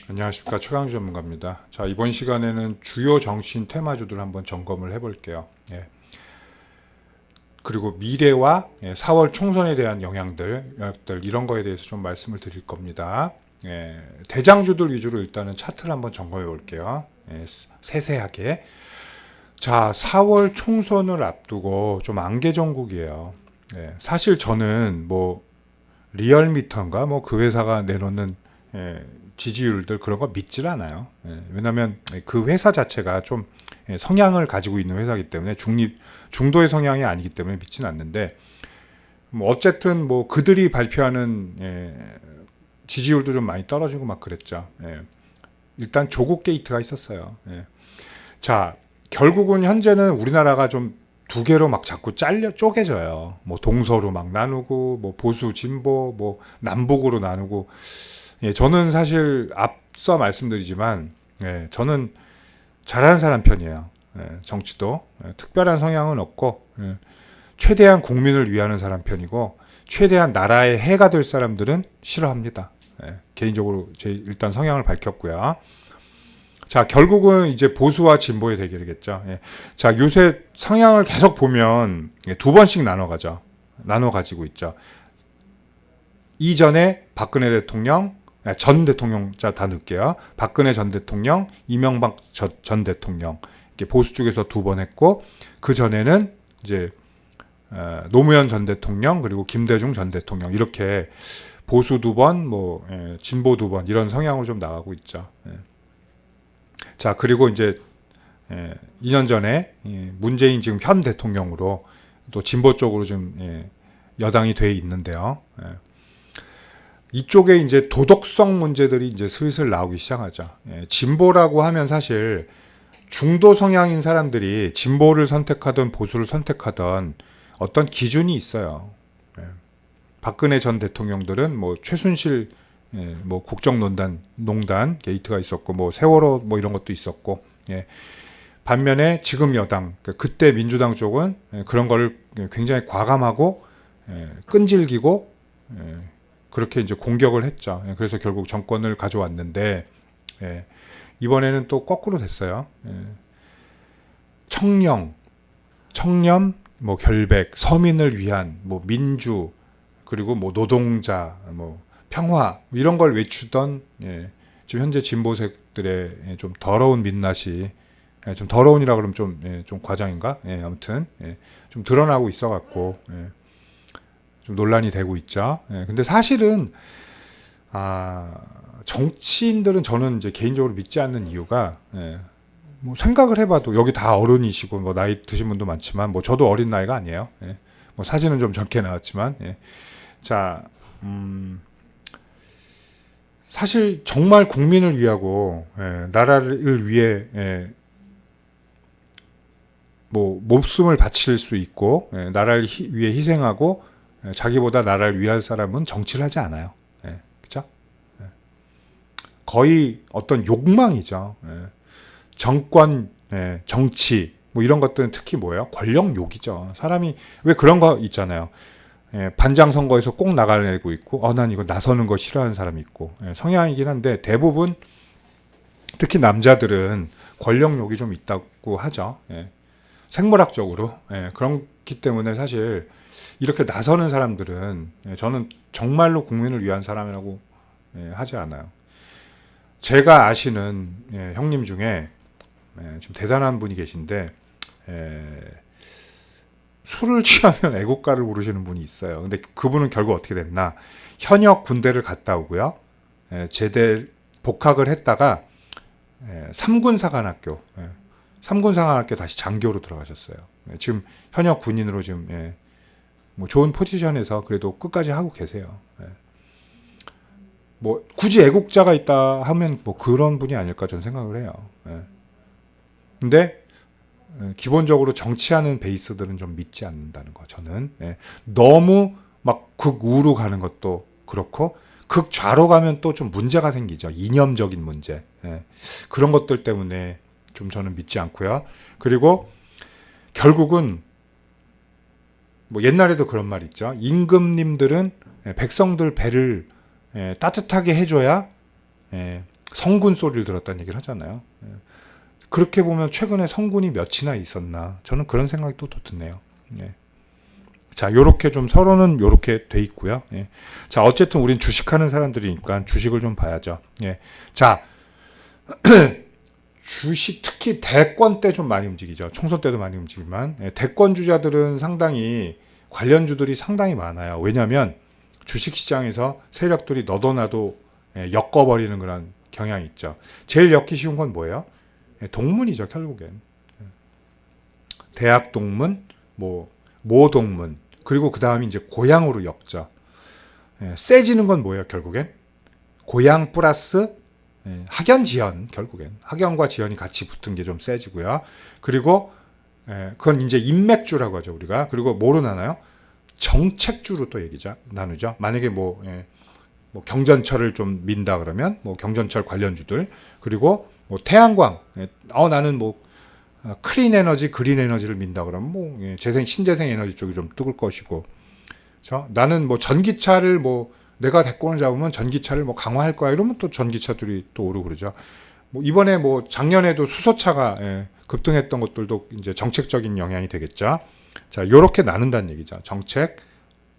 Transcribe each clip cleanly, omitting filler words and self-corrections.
안녕하십니까, 최강주 전문가입니다. 자, 이번 시간에는 주요 정치인 테마주들 한번 점검을 해볼게요. 예. 그리고 미래와 4월 총선에 대한 영향들 이런 거에 대해서 좀 말씀을 드릴 겁니다. 예. 대장주들 위주로 일단은 차트를 한번 점검해 볼게요. 예. 세세하게. 자, 4월 총선을 앞두고 좀 안개전국이에요. 예. 사실 저는 뭐 리얼미터인가 뭐 그 회사가 내놓는 지지율들 그런 거 믿질 않아요. 왜냐하면 그 회사 자체가 좀 성향을 가지고 있는 회사이기 때문에 중도의 성향이 아니기 때문에 믿지는 않는데 뭐 어쨌든 뭐 그들이 발표하는 지지율도 좀 많이 떨어지고 막 그랬죠. 일단 조국 게이트가 있었어요. 자, 결국은 현재는 우리나라가 좀 두 개로 막 자꾸 쪼개져요. 뭐 동서로 막 나누고, 뭐 보수, 진보, 뭐 남북으로 나누고. 저는 사실 앞서 말씀드리지만, 저는 잘하는 사람 편이에요. 정치도. 특별한 성향은 없고, 최대한 국민을 위하는 사람 편이고, 최대한 나라의 해가 될 사람들은 싫어합니다. 개인적으로 제 일단 성향을 밝혔고요. 자, 결국은 이제 보수와 진보의 대결이겠죠. 자, 요새 성향을 계속 보면 두 번씩 나눠 가지고 있죠. 이전에 박근혜 대통령, 전 대통령, 자, 다 넣을게요. 박근혜 전 대통령, 이명박 전 대통령. 보수 쪽에서 두 번 했고, 그 전에는 이제 노무현 전 대통령, 그리고 김대중 전 대통령. 이렇게 보수 두 번, 뭐, 진보 두 번, 이런 성향으로 좀 나가고 있죠. 자, 그리고 이제 2년 전에 문재인 지금 현 대통령으로 또 진보 쪽으로 좀 여당이 돼 있는데요. 이쪽에 이제 도덕성 문제들이 이제 슬슬 나오기 시작하죠. 진보라고 하면 사실 중도 성향인 사람들이 진보를 선택하든 보수를 선택하든 어떤 기준이 있어요. 박근혜 전 대통령들은 뭐 최순실 뭐 농단 게이트가 있었고 뭐 세월호 뭐 이런 것도 있었고 반면에 지금 여당 그때 민주당 쪽은 그런 거를 굉장히 과감하고 끈질기고 그렇게 이제 공격을 했죠. 그래서 결국 정권을 가져왔는데 이번에는 또 거꾸로 됐어요. 청렴, 뭐 결백, 서민을 위한 뭐 민주 그리고 뭐 노동자, 뭐 평화 이런 걸 외추던 지금 현재 진보색들의 좀 더러운 민낯이 좀 더러운이라 그러면 좀 과장인가? 아무튼 좀 드러나고 있어갖고 좀 논란이 되고 있죠. 근데 사실은 정치인들은 저는 이제 개인적으로 믿지 않는 이유가 뭐 생각을 해봐도 여기 다 어른이시고 뭐 나이 드신 분도 많지만 뭐 저도 어린 나이가 아니에요. 뭐 사진은 좀 젊게 나왔지만 자. 사실 정말 국민을 위하고 나라를 위해 뭐 목숨을 바칠 수 있고 나라를 위해 희생하고 자기보다 나라를 위할 사람은 정치를 하지 않아요. 그죠? 거의 어떤 욕망이죠. 정권, 정치 뭐 이런 것들은 특히 뭐예요? 권력욕이죠. 사람이 왜 그런 거 있잖아요. 반장 선거에서 꼭 나가내고 있고, 난 이거 나서는 거 싫어하는 사람이 있고, 성향이긴 한데 대부분 특히 남자들은 권력욕이 좀 있다고 하죠. 생물학적으로 그렇기 때문에 사실 이렇게 나서는 사람들은 저는 정말로 국민을 위한 사람이라고 하지 않아요. 제가 아시는 형님 중에 좀 대단한 분이 계신데 술을 취하면 애국가를 부르시는 분이 있어요. 근데 그분은 결국 어떻게 됐나? 현역 군대를 갔다 오고요. 제대 복학을 했다가 3군 사관학교, 3군 사관학교 다시 장교로 들어가셨어요. 지금 현역 군인으로 지금 뭐 좋은 포지션에서 그래도 끝까지 하고 계세요. 뭐 굳이 애국자가 있다 하면 뭐 그런 분이 아닐까 저는 생각을 해요. 근데 기본적으로 정치하는 베이스들은 좀 믿지 않는다는 거 저는 너무 막 극우로 가는 것도 그렇고 극좌로 가면 또 좀 문제가 생기죠. 이념적인 문제 그런 것들 때문에 좀 저는 믿지 않고요. 그리고 결국은 뭐 옛날에도 그런 말 있죠. 임금님들은 백성들 배를 따뜻하게 해줘야 성군 소리를 들었다는 얘기를 하잖아요. 예. 그렇게 보면 최근에 성군이 몇이나 있었나 저는 그런 생각이 또 드네요. 예. 자, 요렇게 좀 서로는 요렇게 돼 있고요. 예. 자, 어쨌든 우린 주식하는 사람들이니까 주식을 좀 봐야죠. 예. 자, 주식 특히 대권 때 좀 많이 움직이죠. 총선 때도 많이 움직이지만 예. 대권 주자들은 상당히 관련주들이 상당히 많아요. 왜냐하면 주식 시장에서 세력들이 너도 나도 예, 엮어버리는 그런 경향이 있죠. 제일 엮기 쉬운 건 뭐예요? 예, 동문이죠, 결국엔. 대학 동문, 모 동문, 그리고 그 다음이 이제 고향으로 엮죠. 예, 세지는 건 뭐예요, 결국엔? 고향 플러스 학연 지연, 결국엔 학연과 지연이 같이 붙은 게 좀 세지고요. 그리고 그건 이제 인맥주라고 하죠, 우리가. 그리고 뭐로 나눠요? 정책주로 또 얘기죠, 나누죠. 만약에 뭐 경전철을 좀 민다 그러면 뭐 경전철 관련주들, 그리고 뭐 태양광, 나는 뭐 클린 에너지, 그린 에너지를 민다 그러면 뭐 재생 신재생 에너지 쪽이 좀 뜨을 것이고, 그렇죠? 나는 뭐 전기차를 뭐 내가 대권을 잡으면 전기차를 뭐 강화할 거야 이러면 또 전기차들이 또 오르고 그러죠. 뭐 이번에 뭐 작년에도 수소차가 급등했던 것들도 이제 정책적인 영향이 되겠죠. 자, 요렇게 나눈다는 얘기죠. 정책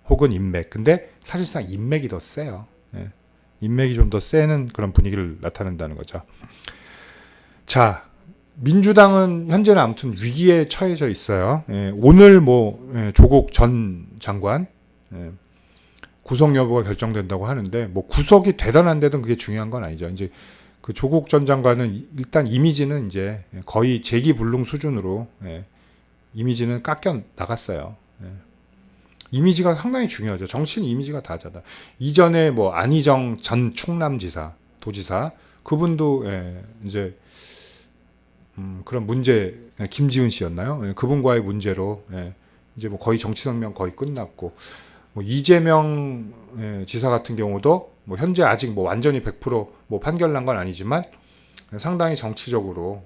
혹은 인맥. 근데 사실상 인맥이 더 세요. 예. 인맥이 좀 더 세는 그런 분위기를 나타낸다는 거죠. 자, 민주당은 현재는 아무튼 위기에 처해져 있어요. 예. 오늘 조국 전 장관 구속 여부가 결정된다고 하는데 뭐 구속이 되든 안 되든 그게 중요한 건 아니죠. 이제 그 조국 전 장관은 일단 이미지는 이제 거의 재기불능 수준으로 이미지는 깎여 나갔어요. 이미지가 상당히 중요하죠. 정치는 이미지가 다잖아. 이전에 뭐 안희정 전 충남지사, 도지사 그분도 이제 그런 문제, 김지은 씨였나요? 그분과의 문제로 이제 뭐 거의 정치 생명 거의 끝났고, 뭐 이재명 지사 같은 경우도 뭐 현재 아직 뭐 완전히 100%뭐 판결 난 건 아니지만 상당히 정치적으로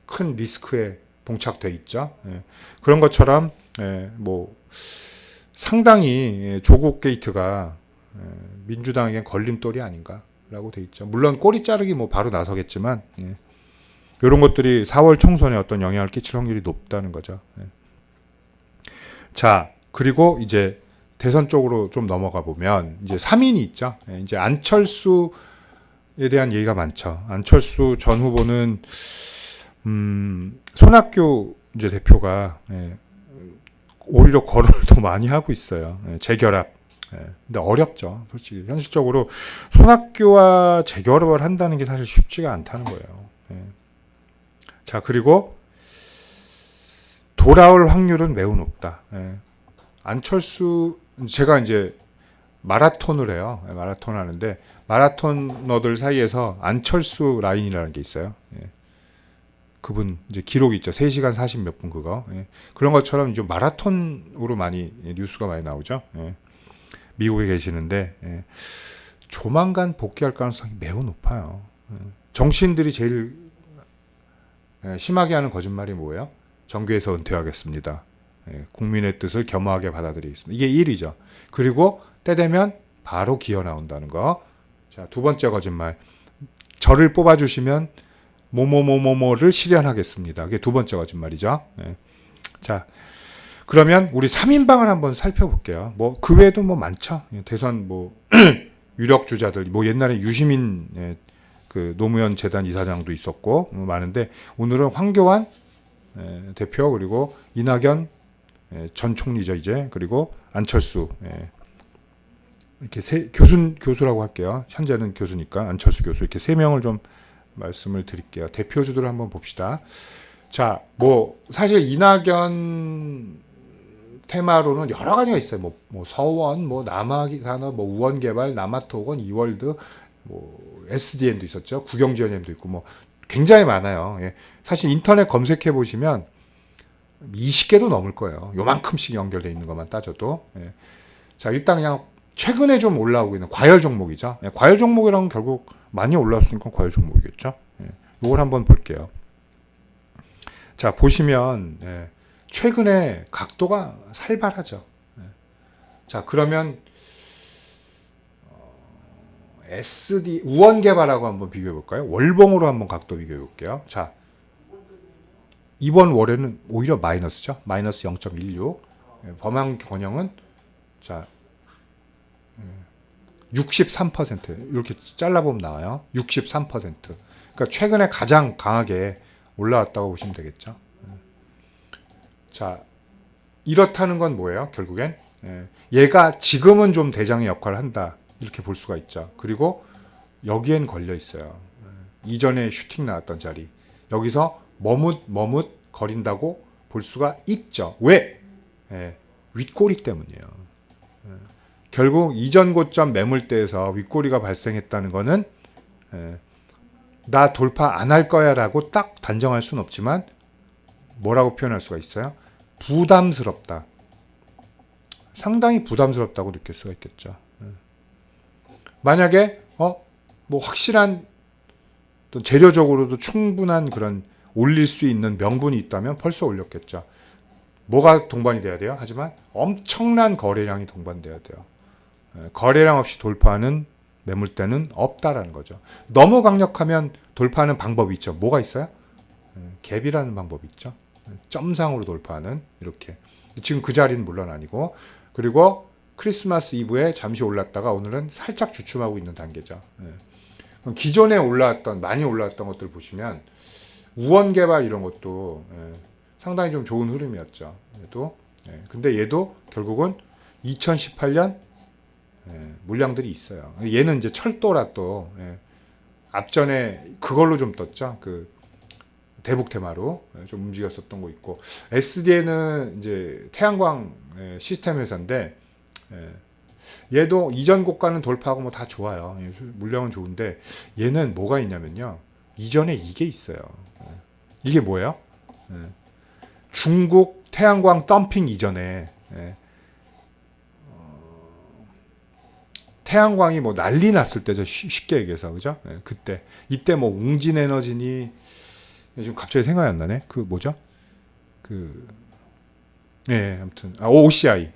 큰 리스크에 봉착돼 있죠. 그런 것처럼 뭐 상당히 조국 게이트가 민주당에겐 걸림돌이 아닌가라고 돼 있죠. 물론 꼬리 자르기 뭐 바로 나서겠지만 이런 것들이 4월 총선에 어떤 영향을 끼칠 확률이 높다는 거죠. 자, 그리고 이제 대선 쪽으로 좀 넘어가 보면 이제 3인이 있죠. 이제 안철수에 대한 얘기가 많죠. 안철수 전 후보는 손학규 이제 대표가 오히려 거론을 더 많이 하고 있어요. 재결합. 근데 어렵죠. 솔직히 현실적으로 손학규와 재결합을 한다는 게 사실 쉽지가 않다는 거예요. 자, 그리고 돌아올 확률은 매우 높다. 안철수, 제가 이제 마라톤을 해요. 마라톤 하는데 마라토너들 사이에서 안철수 라인이라는 게 있어요. 그분 이제 기록이 있죠. 3시간 40 몇 분 그거. 그런 것처럼 이제 마라톤으로 많이 뉴스가 많이 나오죠. 미국에 계시는데 조만간 복귀할 가능성이 매우 높아요. 정치인들이 제일 심하게 하는 거짓말이 뭐예요? 정계에서 은퇴하겠습니다. 국민의 뜻을 겸허하게 받아들이겠습니다. 이게 1위죠. 그리고 때 되면 바로 기어 나온다는 거. 자, 두 번째 거짓말. 저를 뽑아주시면 뭐뭐뭐뭐뭐를 실현하겠습니다. 그게 두 번째 거짓말이죠. 자, 그러면 우리 3인방을 한번 살펴볼게요. 뭐 그 외에도 뭐 많죠. 대선 뭐 유력 주자들, 뭐 옛날에 유시민 그 노무현 재단 이사장도 있었고 뭐 많은데 오늘은 황교안 대표, 그리고 이낙연 전 총리죠 이제, 그리고 안철수 이렇게 교수라고 할게요. 현재는 교수니까 안철수 교수, 이렇게 3명을 좀 말씀을 드릴게요. 대표주들을 한번 봅시다. 자, 뭐 사실 이낙연 테마로는 여러 가지가 있어요. 뭐 서원, 뭐 남아산업, 뭐 우원개발, 남아토건, 이월드, 뭐 SDN도 있었죠. 국영지원엠도 있고 뭐 굉장히 많아요. 사실 인터넷 검색해 보시면 20개도 넘을 거예요. 요만큼씩 연결돼 있는 것만 따져도. 자, 일단 그냥 최근에 좀 올라오고 있는 과열 종목이죠. 과열 종목이라면 결국 많이 올라왔으니까 과열 종목이겠죠. 이걸 한번 볼게요. 자, 보시면 최근에 각도가 살벌하죠. 자, 그러면 SD 우원 개발하고 한번 비교해 볼까요? 월봉으로 한번 각도 비교해 볼게요. 자, 이번 월에는 오히려 마이너스죠. 마이너스 0.16. 범한 권역은 자 63% 이렇게 잘라보면 나와요. 63%. 그러니까 최근에 가장 강하게 올라왔다고 보시면 되겠죠. 자, 이렇다는 건 뭐예요? 결국엔 얘가 지금은 좀 대장의 역할을 한다 이렇게 볼 수가 있죠. 그리고 여기엔 걸려 있어요. 이전에 슈팅 나왔던 자리 여기서 머뭇 거린다고 볼 수가 있죠. 왜? 윗꼬리 때문이에요. 결국 이전 고점 매물대에서 윗꼬리가 발생했다는 거는 나 돌파 안 할 거야 라고 딱 단정할 수는 없지만 뭐라고 표현할 수가 있어요? 부담스럽다. 상당히 부담스럽다고 느낄 수가 있겠죠. 만약에 뭐 확실한 또 재료적으로도 충분한 그런 올릴 수 있는 명분이 있다면 벌써 올렸겠죠. 뭐가 동반이 돼야 돼요? 하지만 엄청난 거래량이 동반돼야 돼요. 거래량 없이 돌파하는 매물대는 없다라는 거죠. 너무 강력하면 돌파하는 방법이 있죠. 뭐가 있어요? 갭이라는 방법이 있죠. 점상으로 돌파하는 이렇게. 지금 그 자리는 물론 아니고 그리고 크리스마스 이브에 잠시 올랐다가 오늘은 살짝 주춤하고 있는 단계죠. 기존에 올라왔던 많이 올라왔던 것들 보시면 우원 개발 이런 것도 상당히 좀 좋은 흐름이었죠. 얘도 근데 얘도 결국은 2018년 물량들이 있어요. 얘는 이제 철도라 또 앞전에 그걸로 좀 떴죠. 그 대북 테마로 좀 움직였었던 거 있고 SDN은 이제 태양광 시스템 회사인데 얘도 이전 고가는 돌파하고 뭐 다 좋아요. 물량은 좋은데 얘는 뭐가 있냐면요. 이전에 이게 있어요. 이게 뭐예요? 중국 태양광 덤핑 이전에 태양광이 뭐 난리 났을 때죠. 쉽게 얘기해서 그죠? 그때 이때 뭐 웅진에너지니 지금 갑자기 생각이 안 나네. 그 뭐죠? 아무튼 OCI,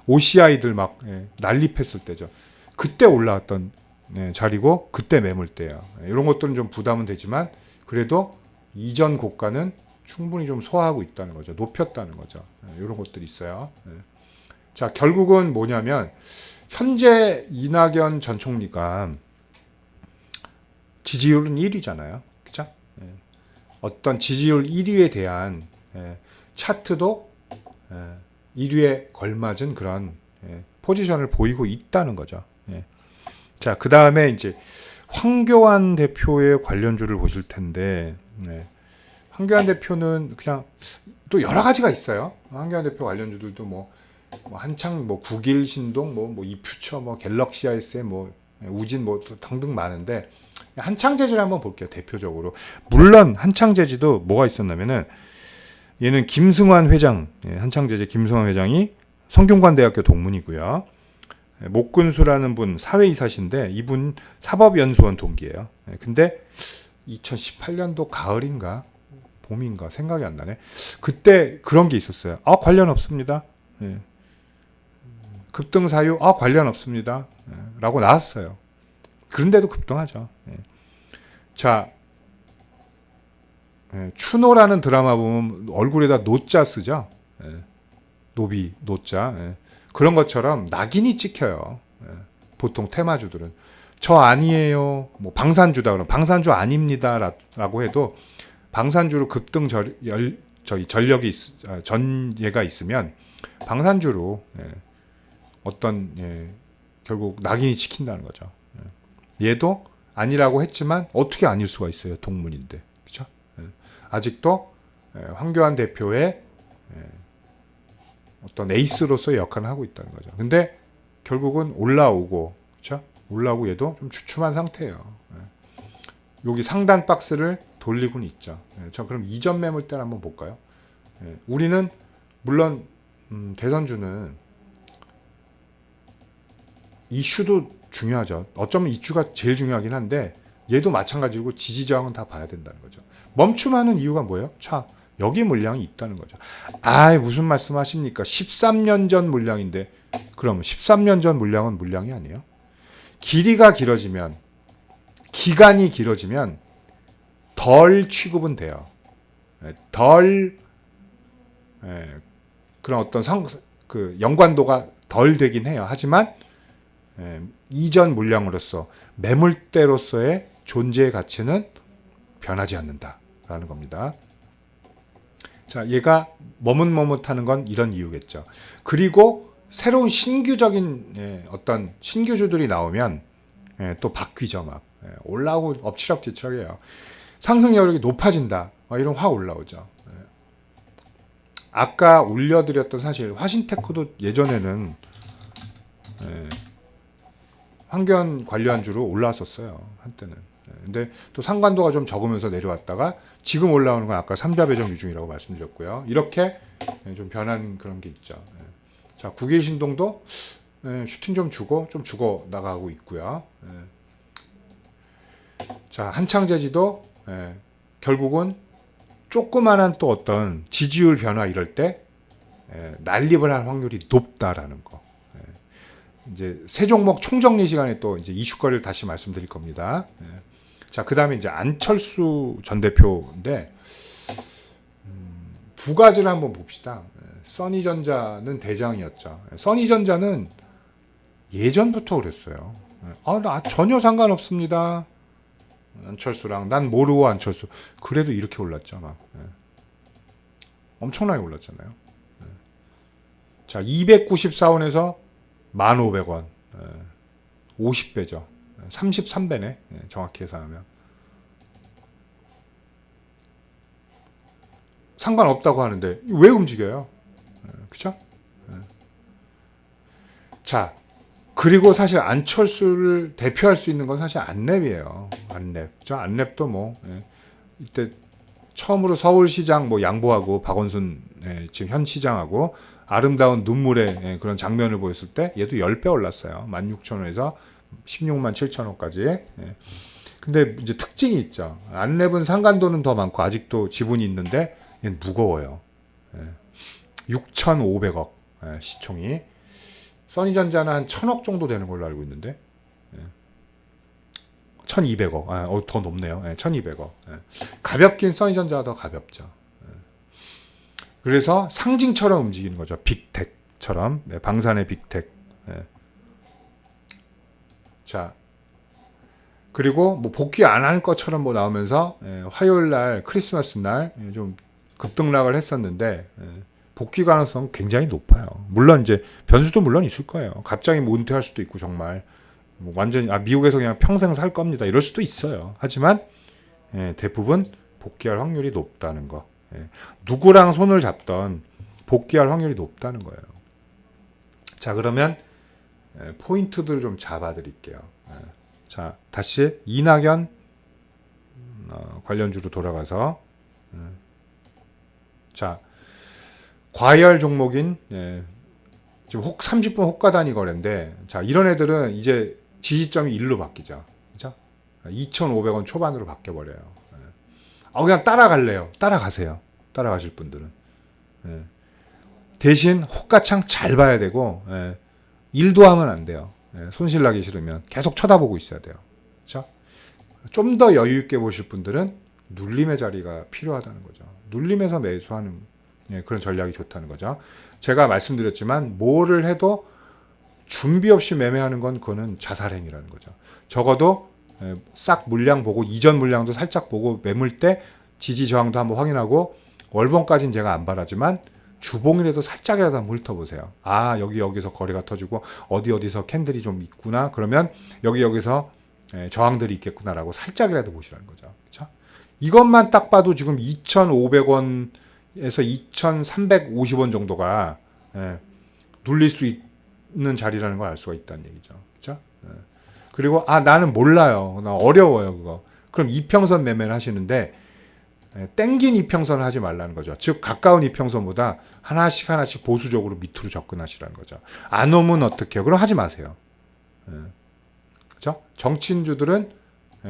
OCI들 막 난립했을 때죠. 그때 올라왔던 자리고 그때 매물대예요. 이런 것들은 좀 부담은 되지만 그래도 이전 고가는 충분히 좀 소화하고 있다는 거죠. 높였다는 거죠. 이런 것들이 있어요. 자, 결국은 뭐냐면 현재 이낙연 전 총리가 지지율은 1위잖아요. 그죠? 어떤 지지율 1위에 대한 차트도 1위에 걸맞은 그런 포지션을 보이고 있다는 거죠. 자, 그 다음에 이제 황교안 대표의 관련주를 보실 텐데, 황교안 대표는 그냥 또 여러 가지가 있어요. 황교안 대표 관련주들도 뭐 한창 뭐 국일 신동, 뭐 이퓨처, 뭐 갤럭시 ISM, 뭐 우진 뭐 등등 많은데 한창제지를 한번 볼게요. 대표적으로. 물론 한창제지도 뭐가 있었냐면은 얘는 김승환 회장, 한창제지 김승환 회장이 성균관대학교 동문이고요. 목근수라는 분 사회이사신데 이분 사법연수원 동기예요. 근데 2018년도 가을인가 봄인가 생각이 안 나네. 그때 그런 게 있었어요. 관련 없습니다. 급등 사유 관련 없습니다. 라고 나왔어요. 그런데도 급등하죠. 자, 추노라는 드라마 보면 얼굴에다 노자 쓰죠. 노비, 노자. 그런 것처럼 낙인이 찍혀요. 보통 테마주들은. 저 아니에요. 뭐 방산주다 그러면 방산주 아닙니다. 라고 해도 방산주로 급등 전력이 전예가 있으면 방산주로 어떤 결국 낙인이 찍힌다는 거죠. 얘도 아니라고 했지만 어떻게 아닐 수가 있어요. 동문인데. 그렇죠? 아직도 황교안 대표의 어떤 에이스로서의 역할을 하고 있다는 거죠. 근데 결국은 올라오고, 그렇죠? 올라오고 얘도 좀 주춤한 상태예요. 여기 상단 박스를 돌리고는 있죠. 자, 그럼 이전 매물대를 한번 볼까요? 우리는 물론 대선주는 이슈도 중요하죠. 어쩌면 이슈가 제일 중요하긴 한데 얘도 마찬가지고 지지 저항은 다 봐야 된다는 거죠. 멈춤하는 이유가 뭐예요? 자, 여기 물량이 있다는 거죠. 무슨 말씀하십니까? 13년 전 물량인데 그럼 13년 전 물량은 물량이 아니에요? 길이가 길어지면 기간이 길어지면 덜 취급은 돼요. 덜 그런 어떤 그 연관도가 덜 되긴 해요. 하지만 이전 물량으로서 매물대로서의 존재의 가치는 변하지 않는다라는 겁니다. 자, 얘가 머뭇머뭇하는 건 이런 이유겠죠. 그리고 새로운 신규적인 어떤 신규주들이 나오면 또 바뀌죠. 막 올라오고 엎치락뒤치락해요. 상승 여력이 높아진다. 이런 확 올라오죠. 아까 올려드렸던 사실 화신테크도 예전에는 환경 관련 주로 올라왔었어요. 한때는. 근데 또 상관도가 좀 적으면서 내려왔다가 지금 올라오는 건 아까 삼자 배정 유중이라고 말씀드렸고요. 이렇게 좀 변한 그런 게 있죠. 자, 국일 신동도 슈팅 좀 주고 나가고 있고요. 자, 한창제지도 결국은 조그만한 또 어떤 지지율 변화 이럴 때 난립을 할 확률이 높다라는 거. 이제 세 종목 총정리 시간에 또 이제 이슈거리를 다시 말씀드릴 겁니다. 자, 그 다음에 이제 안철수 전 대표인데 두 가지를 한번 봅시다. 써니전자는 대장이었죠. 써니전자는 예전부터 그랬어요. 나 전혀 상관없습니다. 안철수랑 난 모르고 안철수. 그래도 이렇게 올랐죠. 막. 엄청나게 올랐잖아요. 자, 294원에서 1,500원. 50배죠. 33배네. 정확히 계산하면. 상관없다고 하는데 왜 움직여요? 그쵸? 자, 그리고 사실 안철수를 대표할 수 있는 건 사실 안랩이에요. 안랩. 저 안랩도 뭐 이때 처음으로 서울시장 뭐 양보하고 박원순 지금 현 시장하고 아름다운 눈물의 그런 장면을 보였을 때 얘도 10배 올랐어요. 16,000원에서 16만 7천원까지. 근데 이제 특징이 있죠. 안랩은 상간도는 더 많고 아직도 지분이 있는데 얘는 무거워요. 6,500억 시총이. 써니전자는 한 1,000억 정도 되는 걸로 알고 있는데 1,200억. 더 높네요. 1,200억. 가볍긴 써니전자가 더 가볍죠. 그래서 상징처럼 움직이는 거죠. 빅텍처럼. 방산의 빅텍. 자, 그리고 뭐 복귀 안 할 것처럼 뭐 나오면서 화요일 날 크리스마스 날 좀 급등락을 했었는데 복귀 가능성 굉장히 높아요. 물론 이제 변수도 물론 있을 거예요. 갑자기 뭐 은퇴할 수도 있고 정말 뭐 완전히 미국에서 그냥 평생 살 겁니다. 이럴 수도 있어요. 하지만 대부분 복귀할 확률이 높다는 거. 누구랑 손을 잡던 복귀할 확률이 높다는 거예요. 자, 그러면 포인트들을 좀 잡아드릴게요. 자, 다시 이낙연 관련주로 돌아가서 자, 과열 종목인 지금 30분 호가단위 거래인데 자, 이런 애들은 이제 지지점이 1로 바뀌죠. 그죠? 2,500원 초반으로 바뀌어버려요. 그냥 따라갈래요. 따라가세요. 따라가실 분들은. 대신 호가창 잘 봐야 되고 일도 하면 안 돼요. 손실 나기 싫으면 계속 쳐다보고 있어야 돼요. 그렇죠? 좀 더 여유 있게 보실 분들은 눌림의 자리가 필요하다는 거죠. 눌림에서 매수하는 그런 전략이 좋다는 거죠. 제가 말씀드렸지만 뭐를 해도 준비 없이 매매하는 건 그거는 자살행위라는 거죠. 적어도 싹 물량 보고 이전 물량도 살짝 보고 매물대 지지 저항도 한번 확인하고 월봉까지는 제가 안 바라지만 주봉이라도 살짝이라도 한번 훑어보세요. 여기서 거래가 터지고 어디서 캔들이 좀 있구나. 그러면 여기서 저항들이 있겠구나라고 살짝이라도 보시라는 거죠. 그렇죠? 이것만 딱 봐도 지금 2,500원에서 2,350원 정도가 눌릴 수 있는 자리라는 걸 알 수가 있다는 얘기죠. 그렇죠? 그리고 나는 몰라요. 나 어려워요 그거. 그럼 이평선 매매를 하시는데 땡긴 이평선을 하지 말라는 거죠. 즉 가까운 이평선보다 하나씩 보수적으로 밑으로 접근하시라는 거죠. 안 오면 어떡해요? 그럼 하지 마세요. 그렇죠? 정치인주들은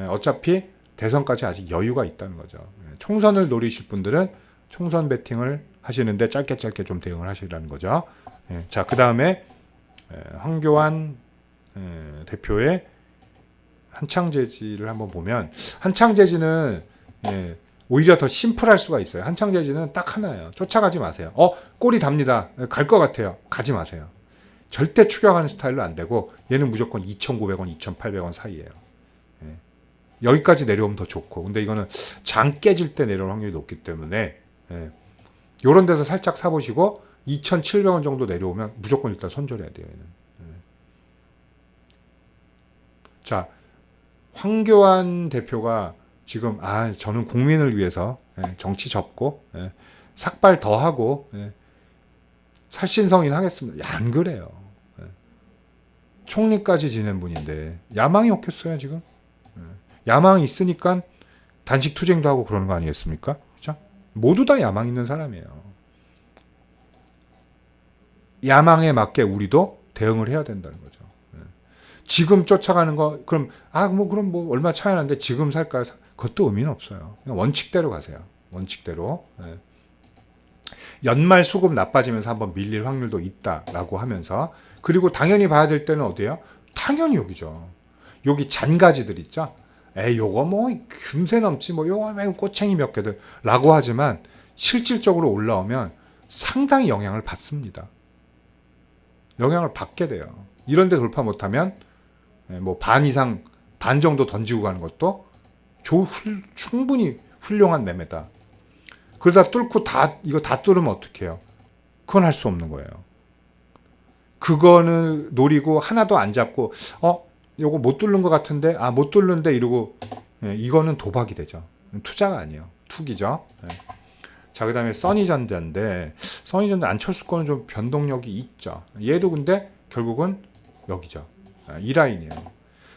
어차피 대선까지 아직 여유가 있다는 거죠. 총선을 노리실 분들은 총선 베팅을 하시는데 짧게 좀 대응을 하시라는 거죠. 자, 그 다음에 황교안 대표의 한창제지를 한번 보면 한창제지는 오히려 더 심플할 수가 있어요. 한창제지는 딱 하나예요. 쫓아가지 마세요. 꼬리 답니다. 갈 것 같아요. 가지 마세요. 절대 추격하는 스타일로 안 되고 얘는 무조건 2,900원, 2,800원 사이예요. 여기까지 내려오면 더 좋고 근데 이거는 장 깨질 때 내려올 확률이 높기 때문에 이런 데서 살짝 사보시고 2,700원 정도 내려오면 무조건 일단 손절해야 돼요. 얘는. 자, 황교안 대표가 지금 저는 국민을 위해서 정치 접고 삭발 더 하고 살신성인 하겠습니다. 안 그래요. 총리까지 지낸 분인데 야망이 없겠어요 지금? 야망이 있으니까 단식 투쟁도 하고 그러는 거 아니겠습니까? 그렇죠? 모두 다 야망 있는 사람이에요. 야망에 맞게 우리도 대응을 해야 된다는 거죠. 지금 쫓아가는 거 그럼 그럼 얼마 차이 나는데 지금 살까요? 그것도 의미는 없어요. 그냥 원칙대로 가세요. 원칙대로. 연말 수급 나빠지면서 한번 밀릴 확률도 있다라고 하면서 그리고 당연히 봐야 될 때는 어디예요? 당연히 여기죠. 여기 잔가지들 있죠. 요거 금세 넘지 요거 꼬챙이 몇 개들 라고 하지만 실질적으로 올라오면 상당히 영향을 받습니다. 영향을 받게 돼요. 이런데 돌파 못하면 반 이상 반 정도 던지고 가는 것도 충분히 훌륭한 매매다. 그러다 뚫고 이거 다 뚫으면 어떡해요? 그건 할 수 없는 거예요. 그거는 노리고 하나도 안 잡고 요거 못 뚫는 것 같은데 못 뚫는데 이러고 이거는 도박이 되죠. 투자가 아니에요. 투기죠. 자, 그 다음에 써니전자인데 써니전자 안철수 거는 좀 변동력이 있죠. 얘도 근데 결국은 여기죠. 이 라인이에요.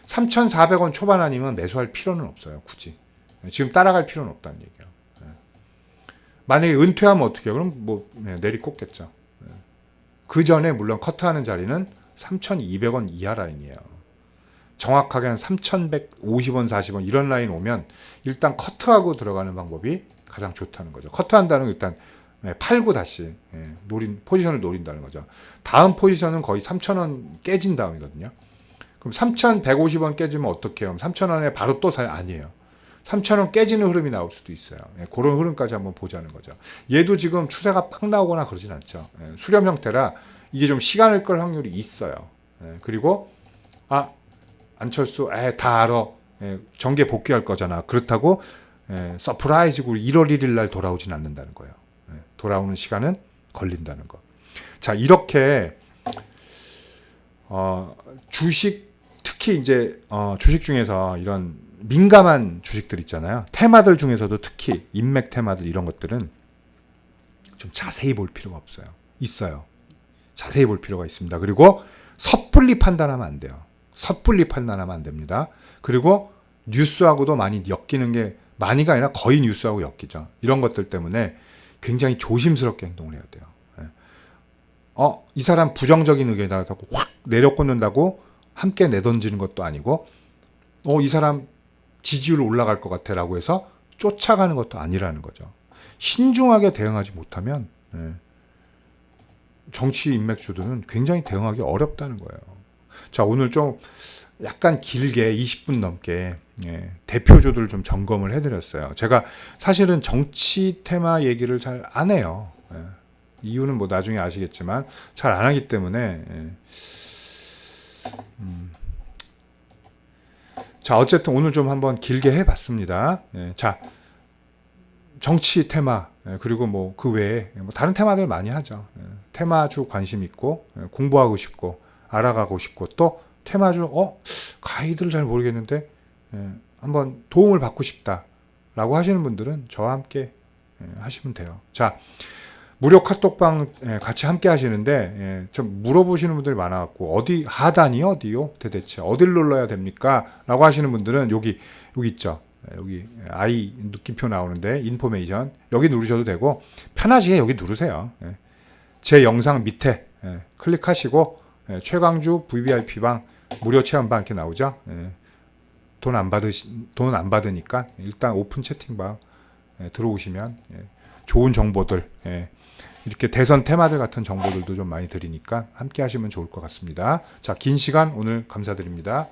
3,400원 초반 아니면 매수할 필요는 없어요. 굳이. 지금 따라갈 필요는 없다는 얘기예요. 만약에 은퇴하면 어떻게 해요? 그럼 내리꽂겠죠. 그 전에 물론 커트하는 자리는 3,200원 이하 라인이에요. 정확하게 한 3,150원, 40원 이런 라인 오면 일단 커트하고 들어가는 방법이 가장 좋다는 거죠. 커트한다는 건 일단 팔고 다시 포지션을 노린다는 거죠. 다음 포지션은 거의 3,000원 깨진 다음이거든요. 그럼 3,150원 깨지면 어떻게 해요? 3,000원에 바로 또 사요? 아니에요. 3,000원 깨지는 흐름이 나올 수도 있어요. 그런 흐름까지 한번 보자는 거죠. 얘도 지금 추세가 팍 나오거나 그러진 않죠. 수렴 형태라 이게 좀 시간을 끌 확률이 있어요. 그리고 안철수 다 알아. 정계 복귀할 거잖아. 그렇다고 서프라이즈고 1월 1일 날 돌아오진 않는다는 거예요. 돌아오는 시간은 걸린다는 거. 자, 이렇게 주식 특히 이제 주식 중에서 이런 민감한 주식들 있잖아요. 테마들 중에서도 특히 인맥 테마들 이런 것들은 좀 자세히 볼 필요가 없어요. 있어요. 자세히 볼 필요가 있습니다. 그리고 섣불리 판단하면 안 돼요. 섣불리 판단하면 안 됩니다. 그리고 뉴스하고도 많이 엮이는 게 많이가 아니라 거의 뉴스하고 엮이죠. 이런 것들 때문에 굉장히 조심스럽게 행동을 해야 돼요. 이 사람 부정적인 의견이라고 확 내려꽂는다고 함께 내던지는 것도 아니고 이 사람 지지율 올라갈 것 같아 라고 해서 쫓아가는 것도 아니라는 거죠. 신중하게 대응하지 못하면 정치 인맥주들은 굉장히 대응하기 어렵다는 거예요. 자, 오늘 좀 약간 길게 20분 넘게 대표주들 좀 점검을 해드렸어요. 제가 사실은 정치 테마 얘기를 잘 안 해요. 이유는 나중에 아시겠지만 잘 안 하기 때문에 자, 어쨌든 오늘 좀 한번 길게 해봤습니다. 자, 정치 테마 그리고 그 외에 다른 테마들 많이 하죠. 테마주 관심 있고 공부하고 싶고 알아가고 싶고 또 테마주 가이드를 잘 모르겠는데 한번 도움을 받고 싶다라고 하시는 분들은 저와 함께 하시면 돼요. 자, 무료 카톡방 같이 함께 하시는데 좀 물어보시는 분들이 많아갖고 어디 하단이 어디요? 도대체 어딜 눌러야 됩니까? 라고 하시는 분들은 여기 있죠. 여기 아이 느낌표 나오는데 인포메이션 여기 누르셔도 되고 편하시게 여기 누르세요. 제 영상 밑에 클릭하시고 최강주 VVIP방 무료 체험방 이렇게 나오죠. 돈 안 받으니까 일단 오픈 채팅방 들어오시면 좋은 정보들 이렇게 대선 테마들 같은 정보들도 좀 많이 드리니까 함께 하시면 좋을 것 같습니다. 자, 긴 시간 오늘 감사드립니다.